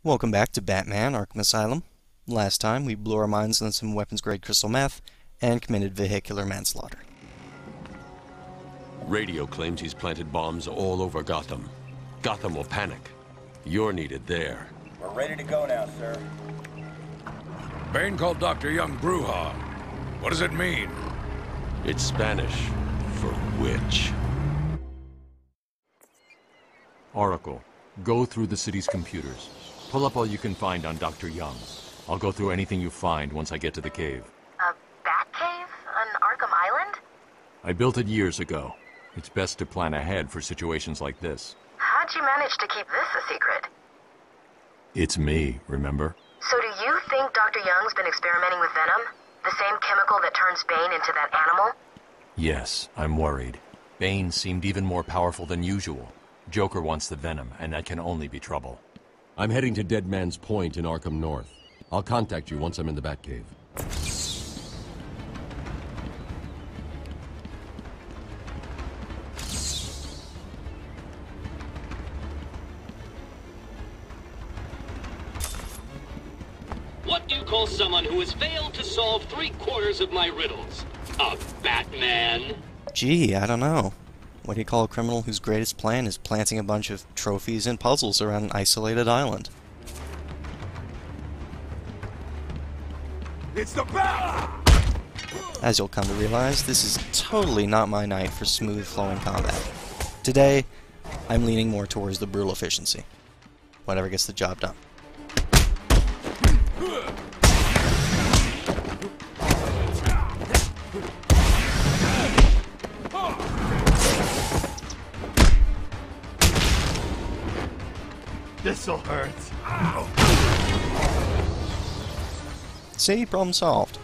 Welcome back to Batman Arkham Asylum. Last time, we blew our minds on some weapons-grade crystal meth and committed vehicular manslaughter. Radio claims he's planted bombs all over Gotham. Gotham will panic. You're needed there. We're ready to go now, sir. Bane called Dr. Young Bruja. What does it mean? It's Spanish for witch. Oracle, go through the city's computers. Pull up all you can find on Dr. Young. I'll go through anything you find once I get to the cave. A bat cave? On Arkham Island? I built it years ago. It's best to plan ahead for situations like this. How'd you manage to keep this a secret? It's me, remember? So do you think Dr. Young's been experimenting with venom? The same chemical that turns Bane into that animal? Yes, I'm worried. Bane seemed even more powerful than usual. Joker wants the venom, and that can only be trouble. I'm heading to Dead Man's Point in Arkham North. I'll contact you once I'm in the Batcave. What do you call someone who has failed to solve 3/4 of my riddles? A Batman? Gee, I don't know. What do you call a criminal whose greatest plan is planting a bunch of trophies and puzzles around an isolated island? It's the Bat! As you'll come to realize, this is totally not my night for smooth flowing combat. Today, I'm leaning more towards the brutal efficiency. Whatever gets the job done. This'll hurt. See? Problem solved.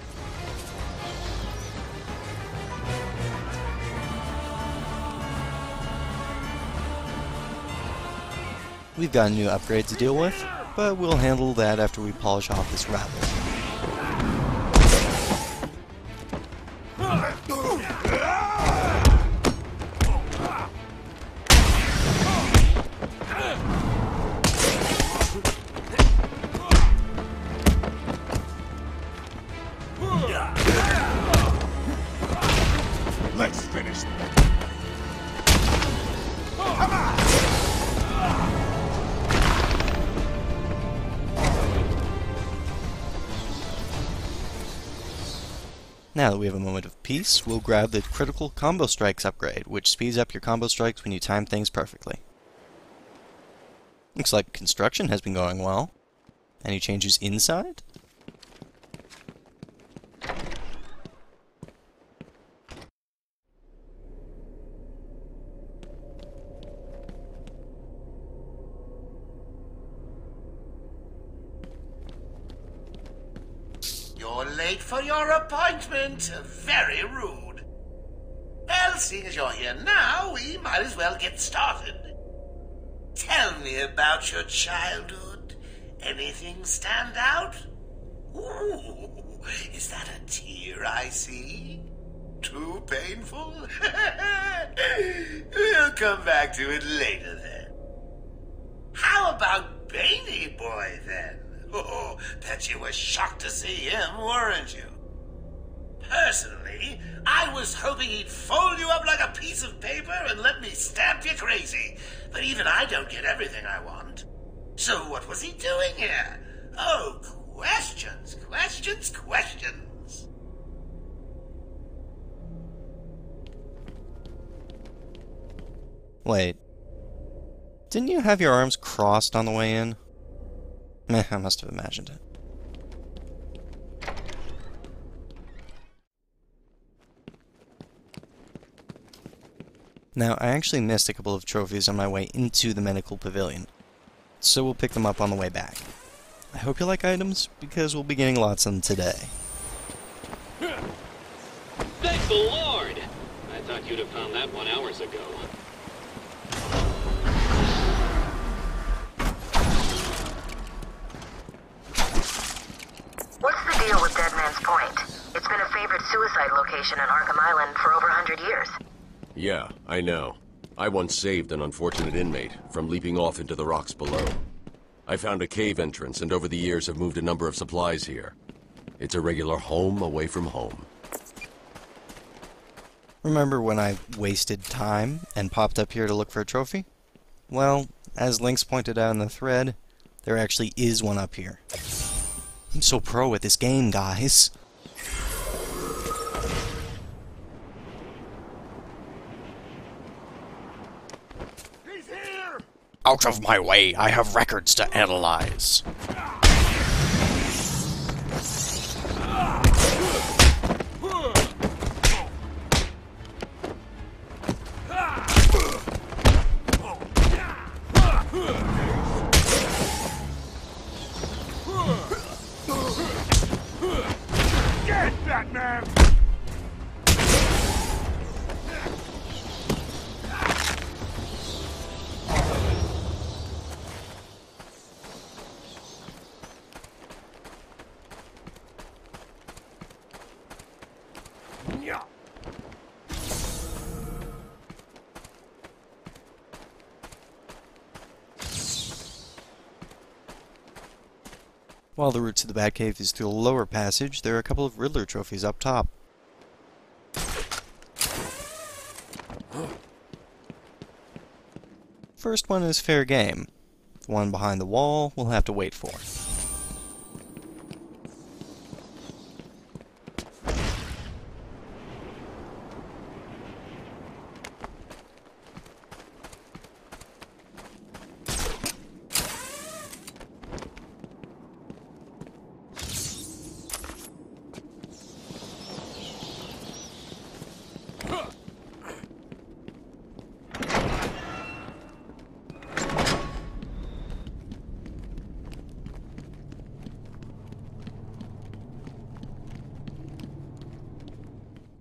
We've got a new upgrade to deal with, but we'll handle that after we polish off this rabble. Let's finish this. Now that we have a moment of peace, we'll grab the Critical Combo Strikes upgrade, which speeds up your combo strikes when you time things perfectly. Looks like construction has been going well. Any changes inside? You're late for your appointment. Very rude. Well, seeing as you're here now, we might as well get started. Tell me about your childhood. Anything stand out? Ooh, is that a tear I see? Too painful? We'll come back to it later then. How about Baney Boy then? Oh, bet you were shocked to see him, weren't you? Personally, I was hoping he'd fold you up like a piece of paper and let me stamp you crazy. But even I don't get everything I want. So what was he doing here? Oh, questions, questions, questions. Wait. Didn't you have your arms crossed on the way in? Meh, I must have imagined it. Now, I actually missed a couple of trophies on my way into the medical pavilion, so we'll pick them up on the way back. I hope you like items, because we'll be getting lots of them today. Thank the Lord! I thought you'd have found that 1 hour ago. What's the deal with Dead Man's Point? It's been a favorite suicide location on Arkham Island for over 100 years. Yeah, I know. I once saved an unfortunate inmate from leaping off into the rocks below. I found a cave entrance and over the years have moved a number of supplies here. It's a regular home away from home. Remember when I wasted time and popped up here to look for a trophy? Well, as Lynx pointed out in the thread, there actually is one up here. I'm so pro at this game, guys. He's here! Out of my way, I have records to analyze. Get Batman! Yeah. While the route to the Batcave is through the lower passage, there are a couple of Riddler trophies up top. First one is fair game. The one behind the wall we'll have to wait for.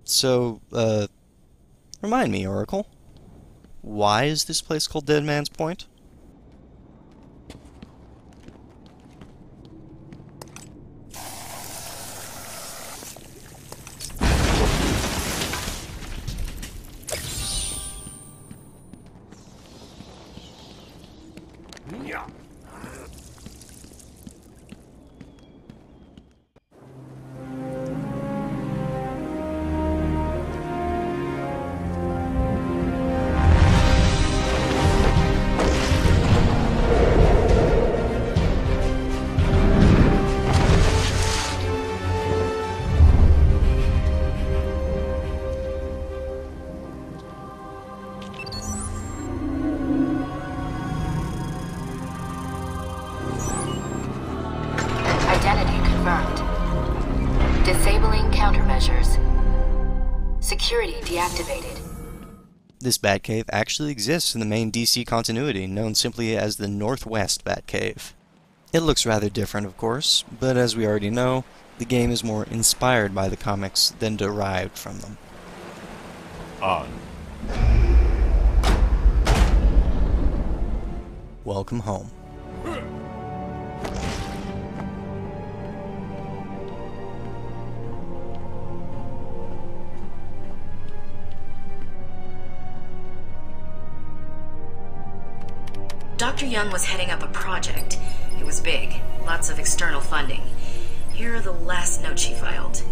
So, remind me, Oracle. Why is this place called Dead Man's Point? Yeah. Identity confirmed. Disabling countermeasures. Security deactivated. This Batcave actually exists in the main DC continuity, known simply as the Northwest Batcave. It looks rather different, of course, but as we already know, the game is more inspired by the comics than derived from them. On. Welcome home. Dr. Young was heading up a project. It was big, lots of external funding. Here are the last notes she filed.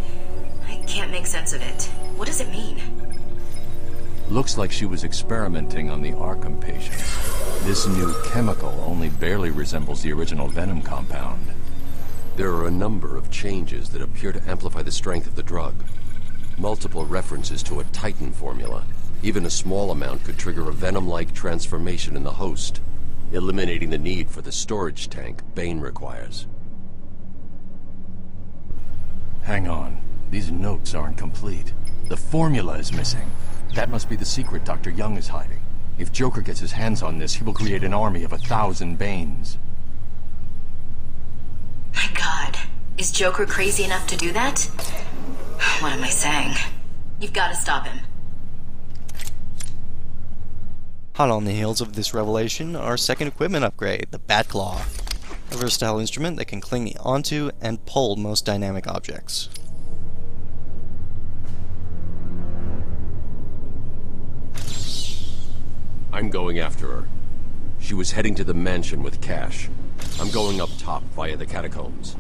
I can't make sense of it. What does it mean? Looks like she was experimenting on the Arkham patients. This new chemical only barely resembles the original Venom compound. There are a number of changes that appear to amplify the strength of the drug. Multiple references to a Titan formula. Even a small amount could trigger a Venom-like transformation in the host, eliminating the need for the storage tank Bane requires. Hang on. These notes aren't complete. The formula is missing. That must be the secret Dr. Young is hiding. If Joker gets his hands on this, he will create an army of 1,000 Banes. My God, is Joker crazy enough to do that? What am I saying? You've got to stop him. Hot on the heels of this revelation, our second equipment upgrade, the Batclaw. A versatile instrument that can cling onto and pull most dynamic objects. I'm going after her. She was heading to the mansion with cash. I'm going up top via the catacombs.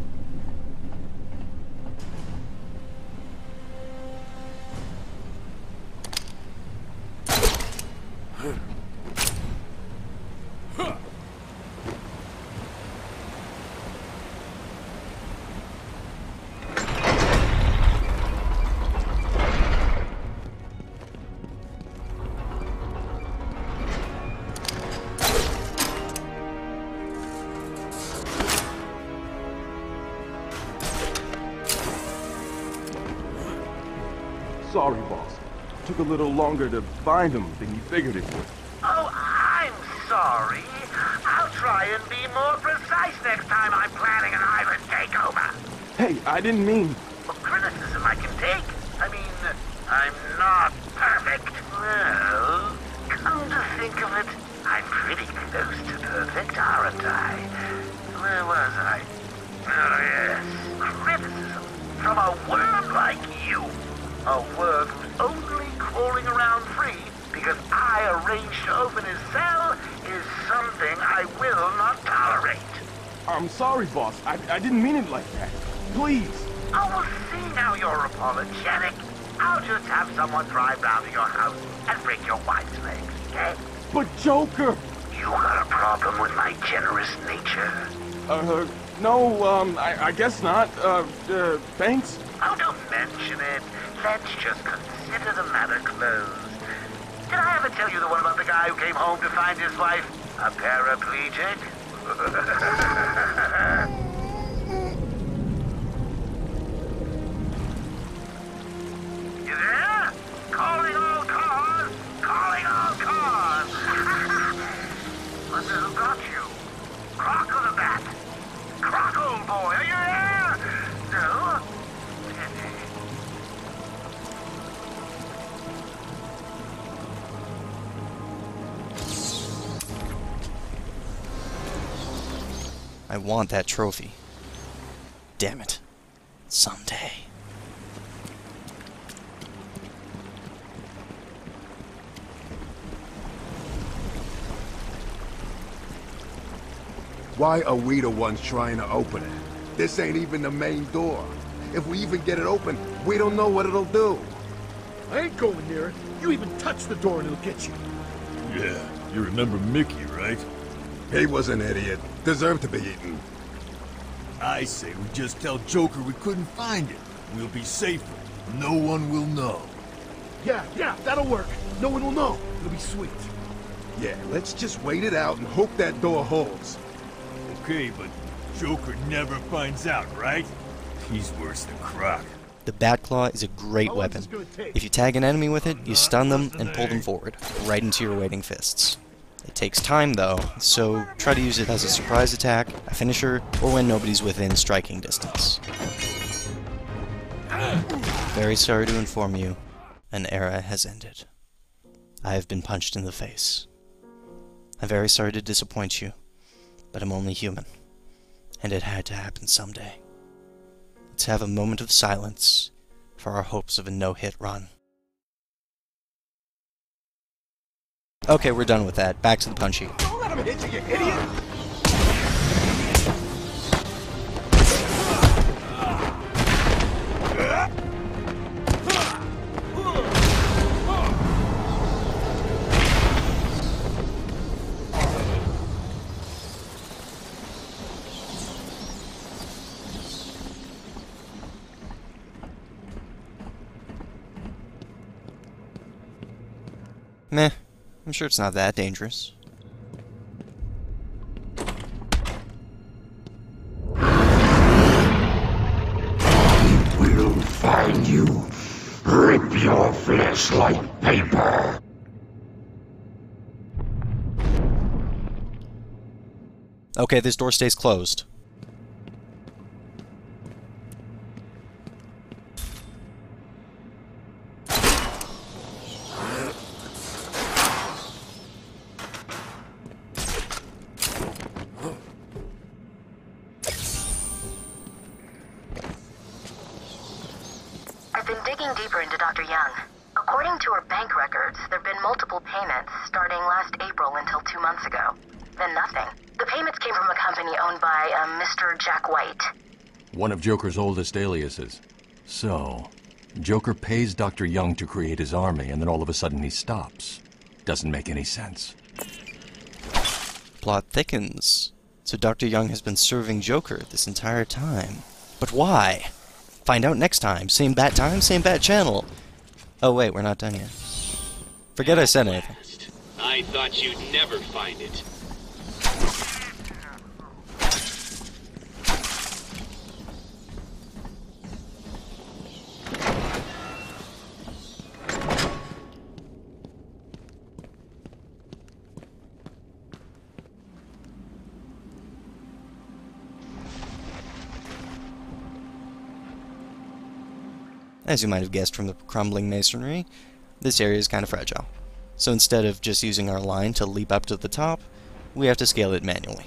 Sorry, boss. Took a little longer to find him than you figured it would. Oh, I'm sorry. I'll try and be more precise next time I'm planning an island takeover. Hey, I didn't mean... Well, criticism I can take. I mean, I'm not perfect. Well, come to think of it, I'm pretty close to perfect, aren't I? Where was I? Oh, yes. Criticism from a worm like you. A worm who's only crawling around free because I arranged to open his cell is something I will not tolerate. I'm sorry, boss. I didn't mean it like that. Please. Oh, well, see now you're apologetic. I'll just have someone drive round to your house and break your wife's legs, okay? But Joker! You got a problem with my generous nature? No, I guess not. Thanks? Oh, don't mention it. Let's just consider the matter closed. Did I ever tell you the one about the guy who came home to find his wife a paraplegic? You there? Calling all cars! Calling all cars! Who got you? Croc or the Bat? Croc, old boy, are you there? No? I want that trophy. Damn it. Someday. Why are we the ones trying to open it? This ain't even the main door. If we even get it open, we don't know what it'll do. I ain't going near it. You even touch the door and it'll get you. Yeah, you remember Mickey, right? He was an idiot. Deserved to be eaten. I say we just tell Joker we couldn't find it. We'll be safer. No one will know. Yeah, that'll work. No one will know. It'll be sweet. Yeah, let's just wait it out and hope that door holds. Okay, but Joker never finds out, right? He's worse than Croc. The Batclaw is a great weapon. If you tag an enemy with it, you stun them and pull them forward, right into your waiting fists. It takes time though, so try to use it as a surprise attack, a finisher, or when nobody's within striking distance. Very sorry to inform you, an era has ended. I have been punched in the face. I'm very sorry to disappoint you, but I'm only human, and it had to happen someday. Let's have a moment of silence for our hopes of a no-hit run. Okay, we're done with that. Back to the punchy. Don't let him hit you, you idiot! Meh. I'm sure it's not that dangerous. I will find you. Rip your flesh like paper. Okay, this door stays closed. I've been digging deeper into Dr. Young. According to her bank records, there have been multiple payments starting last April until 2 months ago. Then nothing. The payments came from a company owned by Mr. Jack White. One of Joker's oldest aliases. So, Joker pays Dr. Young to create his army, and then all of a sudden he stops. Doesn't make any sense. Plot thickens. So Dr. Young has been serving Joker this entire time. But why? Find out next time. Same bat time, same bat channel. Oh wait, we're not done yet. Forget I said anything. I thought you'd never find it. As you might have guessed from the crumbling masonry, this area is kind of fragile. So instead of just using our line to leap up to the top, we have to scale it manually.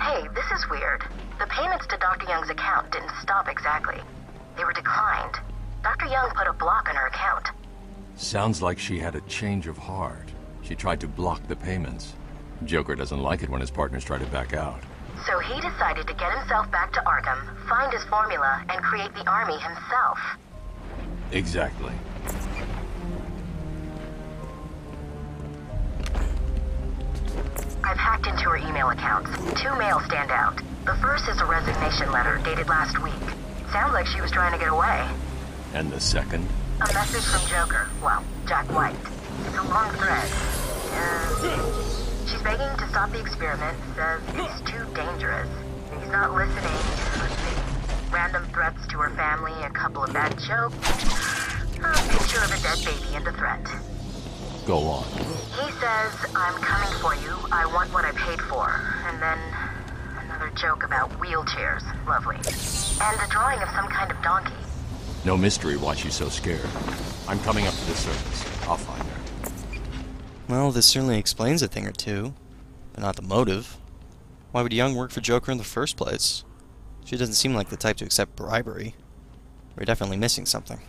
Hey, this is weird. The payments to Dr. Young's account didn't stop exactly. They were declined. Dr. Young put a block on her account. Sounds like she had a change of heart. She tried to block the payments. Joker doesn't like it when his partners try to back out. So he decided to get himself back to Arkham, find his formula, and create the army himself. Exactly. I've hacked into her email accounts. 2 mails stand out. The first is a resignation letter dated last week. Sounds like she was trying to get away. And the second? A message from Joker. Well, Jack White. It's a long thread. She's begging to stop the experiment, says it's too dangerous. He's not listening. Let's see. Random threats to her family, a couple of bad jokes, a picture of a dead baby and a threat. Go on. He says, I'm coming for you, I want what I paid for. And then another joke about wheelchairs. Lovely. And a drawing of some kind of donkey. No mystery why she's so scared. I'm coming up to the surface. I'll find her. Well, this certainly explains a thing or two, but not the motive. Why would Young work for Joker in the first place? She doesn't seem like the type to accept bribery. We're definitely missing something.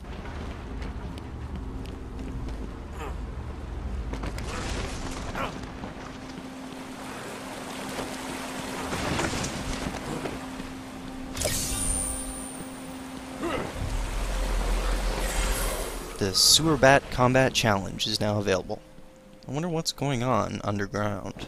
The Sewer Bat Combat Challenge is now available. I wonder what's going on underground.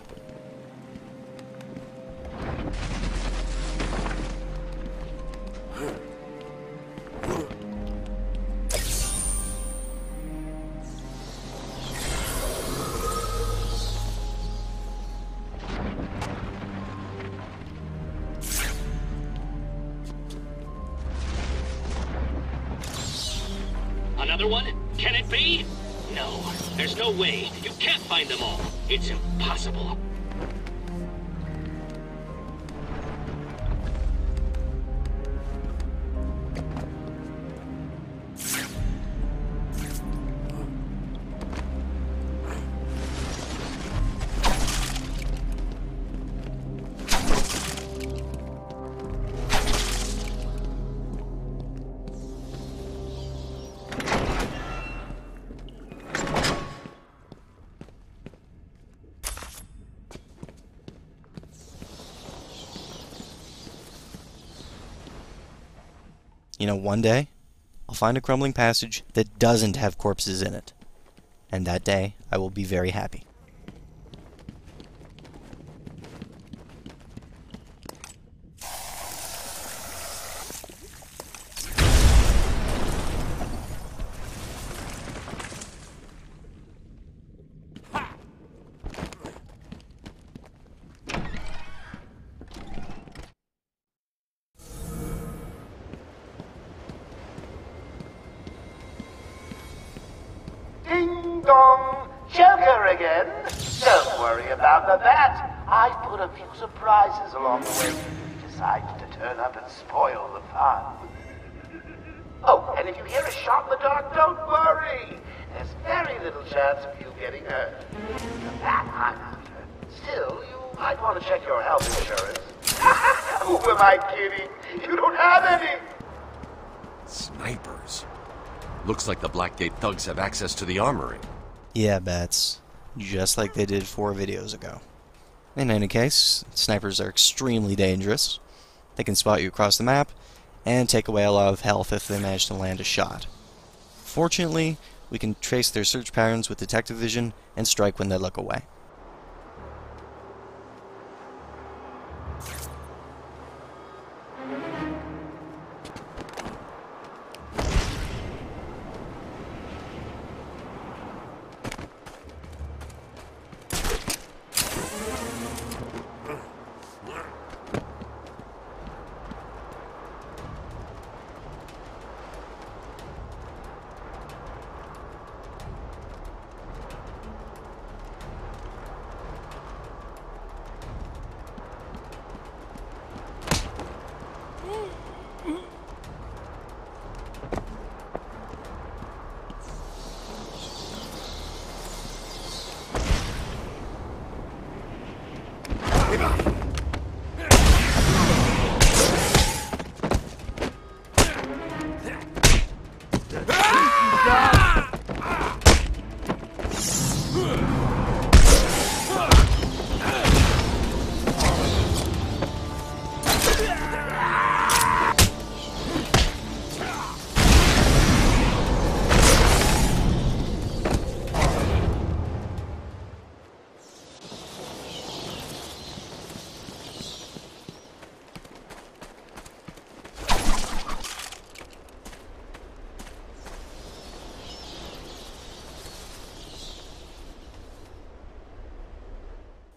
Another one? Can it be? No, there's no way. You can't find them all. It's impossible. You know, one day, I'll find a crumbling passage that doesn't have corpses in it. And that day, I will be very happy. Ding dong! Joker again? Don't worry about the bat. I put a few surprises along the way. You decided to turn up and spoil the fun. Oh, and if you hear a shot in the dark, don't worry. There's very little chance of you getting hurt. The bat I'm after. Still, you might want to check your health insurance. Who am I kidding? You don't have any. Snipe. snipers. Looks like the Blackgate thugs have access to the armory. Yeah, Bats. Just like they did 4 videos ago. In any case, snipers are extremely dangerous. They can spot you across the map, and take away a lot of health if they manage to land a shot. Fortunately, we can trace their search patterns with detective vision and strike when they look away.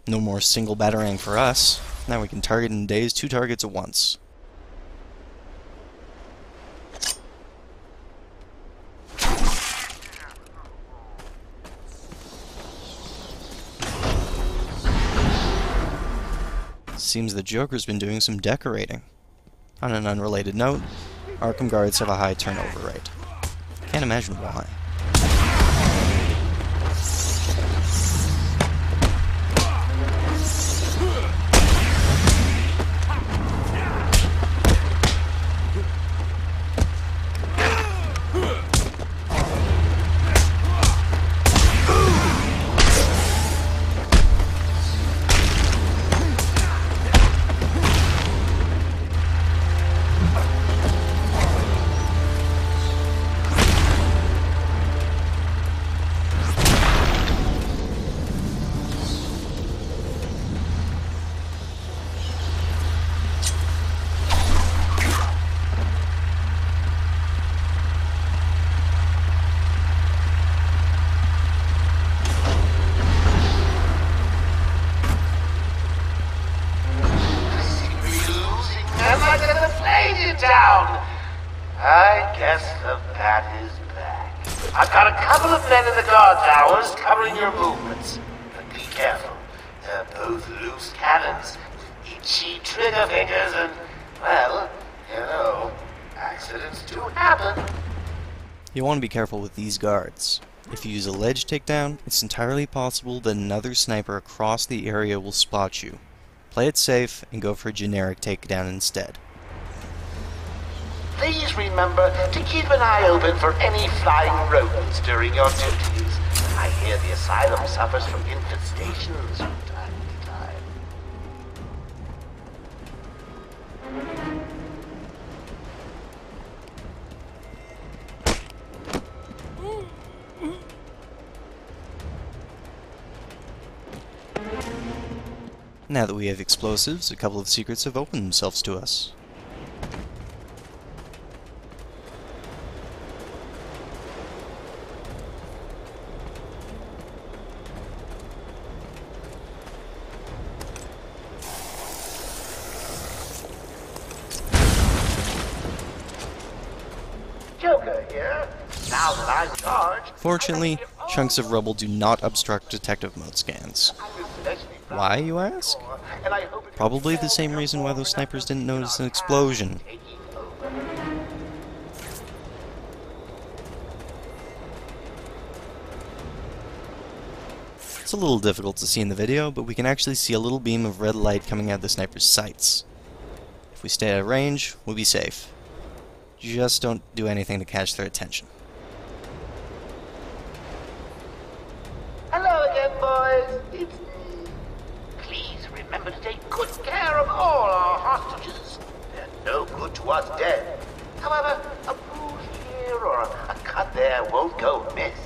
No more single batarang for us. Now we can target and daze 2 targets at once. Seems the Joker's been doing some decorating. On an unrelated note, Arkham guards have a high turnover rate. Can't imagine why. I guess the bat is back. I've got a couple of men in the guard towers covering your movements. But be careful. They're both loose cannons, itchy trigger fingers, and, well, you know, accidents do happen. You want to be careful with these guards. If you use a ledge takedown, it's entirely possible that another sniper across the area will spot you. Play it safe and go for a generic takedown instead. Please remember to keep an eye open for any flying rodents during your duties. I hear the asylum suffers from infestations from time to time. Now that we have explosives, a couple of secrets have opened themselves to us. Joker here. Now that I'm charged. Fortunately, chunks of rubble do not obstruct detective mode scans. Why, you ask? Probably the same reason why those snipers didn't notice an explosion. It's a little difficult to see in the video, but we can actually see a little beam of red light coming out of the sniper's sights. If we stay out of range, we'll be safe. Just don't do anything to catch their attention. Hello again, boys. It's me. Please remember to take good care of all our hostages. They're no good to us dead. However, a bruise here or a cut there won't go amiss.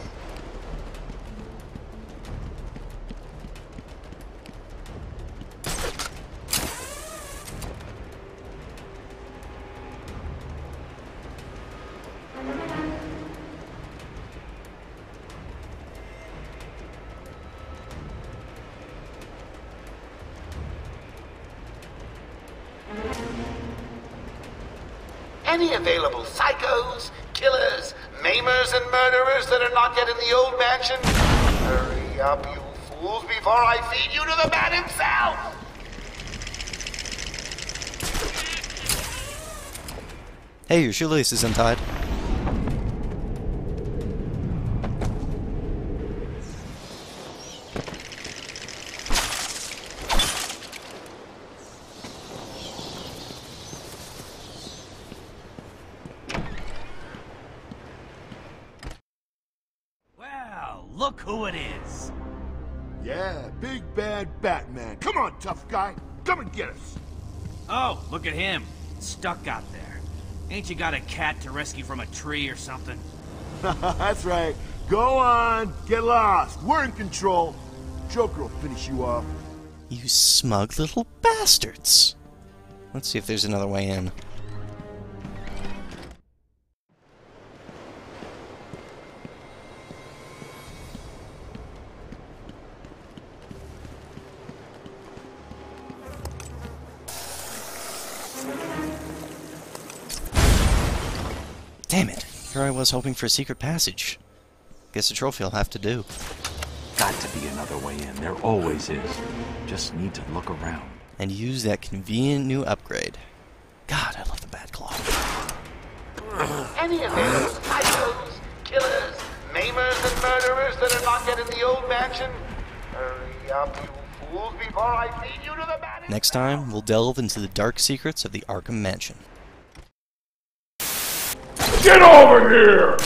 Any available psychos, killers, maimers, and murderers that are not yet in the old mansion? Hurry up, you fools, before I feed you to the man himself! Hey, your shoelace is untied. Look who it is! Yeah, big bad Batman. Come on, tough guy. Come and get us. Oh, look at him. Stuck out there. Ain't you got a cat to rescue from a tree or something? That's right. Go on, get lost. We're in control. Joker will finish you off. You smug little bastards. Let's see if there's another way in. Damn it. Here I was hoping for a secret passage. Guess a trophy will have to do. Got to be another way in. There always is. Just need to look around. And use that convenient new upgrade. God, I love the Batclaw. Any available psychos, killers, maimers, and murderers that are not yet in the old mansion? Hurry up, you fools, before I feed you to the man. Next time, we'll delve into the dark secrets of the Arkham Mansion. Get over here!